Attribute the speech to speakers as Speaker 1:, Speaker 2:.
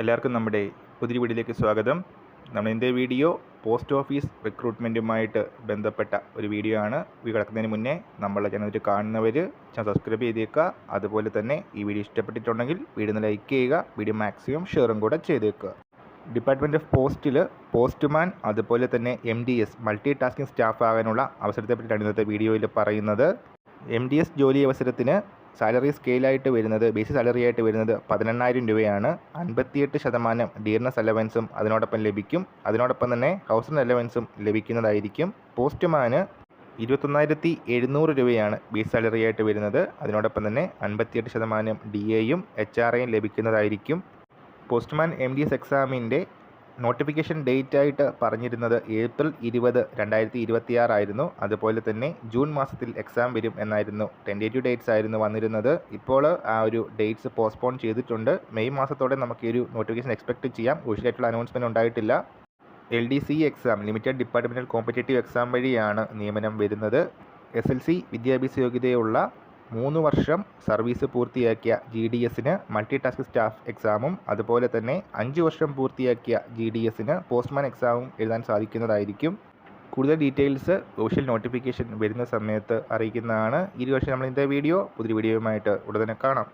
Speaker 1: എല്ലാവർക്കും നമ്മുടെ പുതിയ വീഡിയോയിലേക്ക് സ്വാഗതം. നമ്മൾ ഇന്നത്തെ വീഡിയോ പോസ്റ്റ് ഓഫീസ് റിക്രൂട്ട്മെൻറ്റുമായിട്ട് ബന്ധപ്പെട്ട ഒരു വീഡിയോ ആണ്. കിടക്കുന്നതിന് മുന്നേ നമ്മളെ ചാനൽ കാണുന്നവർ ചാനൽ സബ്സ്ക്രൈബ് ചെയ്തേക്കുക. അതുപോലെ തന്നെ ഈ വീഡിയോ ഇഷ്ടപ്പെട്ടിട്ടുണ്ടെങ്കിൽ വീഡിയോ ഒന്ന് ലൈക്ക് ചെയ്യുക, വീഡിയോ മാക്സിമം ഷെയറും കൂടെ ചെയ്തേക്കുക. ഡിപ്പാർട്ട്മെൻറ്റ് ഓഫ് പോസ്റ്റിൽ പോസ്റ്റ്മാൻ അതുപോലെ തന്നെ MDS മൾട്ടി ടാസ്കിംഗ് സ്റ്റാഫ് ആകാനുള്ള അവസരത്തെപ്പറ്റിയാണ് ഇന്നത്തെ വീഡിയോയിൽ പറയുന്നത്. MDS ജോലി അവസരത്തിന് സാലറി സ്കെയിലായിട്ട് വരുന്നത്, ബേസിക് സാലറി ആയിട്ട് വരുന്നത് 18,000 രൂപയാണ്. 58% ഡിയർനെസ് അലവൻസും അതിനോടൊപ്പം ലഭിക്കും. അതിനോടൊപ്പം തന്നെ ഹൗസിംഗ് അലവൻസും ലഭിക്കുന്നതായിരിക്കും. പോസ്റ്റ്മാന് 21,700 രൂപയാണ് ബേസ് സാലറി ആയിട്ട് വരുന്നത്. അതിനോടൊപ്പം തന്നെ 58% DAയും HRAയും ലഭിക്കുന്നതായിരിക്കും. പോസ്റ്റ്മാൻ MDS എക്സാമിൻ്റെ നോട്ടിഫിക്കേഷൻ ഡേറ്റ് ആയിട്ട് പറഞ്ഞിരുന്നത് ഏപ്രിൽ 20, 2026 ആയിരുന്നു. അതുപോലെ തന്നെ ജൂൺ മാസത്തിൽ എക്സാം വരും എന്നായിരുന്നു ടെൻറ്റേറ്റീവ് ഡേറ്റ്സ് ആയിരുന്നു വന്നിരുന്നത്. ഇപ്പോൾ ആ ഒരു ഡേറ്റ്സ് പോസ്റ്റ്പോൺ ചെയ്തിട്ടുണ്ട്. മെയ് മാസത്തോടെ നമുക്ക് ഈ ഒരു നോട്ടിഫിക്കേഷൻ എക്സ്പെക്റ്റ് ചെയ്യാം. ഒഫീഷ്യലായിട്ടുള്ള അനൗൺസ്മെൻറ്റ് ഉണ്ടായിട്ടില്ല. LDC exam limited departmental competitive exam വഴിയാണ് നിയമനം വരുന്നത്. SLC വിദ്യാഭ്യാസ യോഗ്യതയുള്ള 3 വർഷം സർവീസ് പൂർത്തിയാക്കിയ GDSന് മൾട്ടി ടാസ്ക് സ്റ്റാഫ് എക്സാമും അതുപോലെ തന്നെ 5 വർഷം പൂർത്തിയാക്കിയ GDSന് പോസ്റ്റ്മാൻ എക്സാമും എഴുതാൻ സാധിക്കുന്നതായിരിക്കും. കൂടുതൽ ഡീറ്റെയിൽസ് ഒഫീഷ്യൽ നോട്ടിഫിക്കേഷൻ വരുന്ന സമയത്ത് അറിയിക്കുന്നതാണ്. ഈ വർഷം നമ്മൾ ഇന്നത്തെ പുതിയ വീഡിയോയുമായിട്ട് ഉടനെ കാണാം.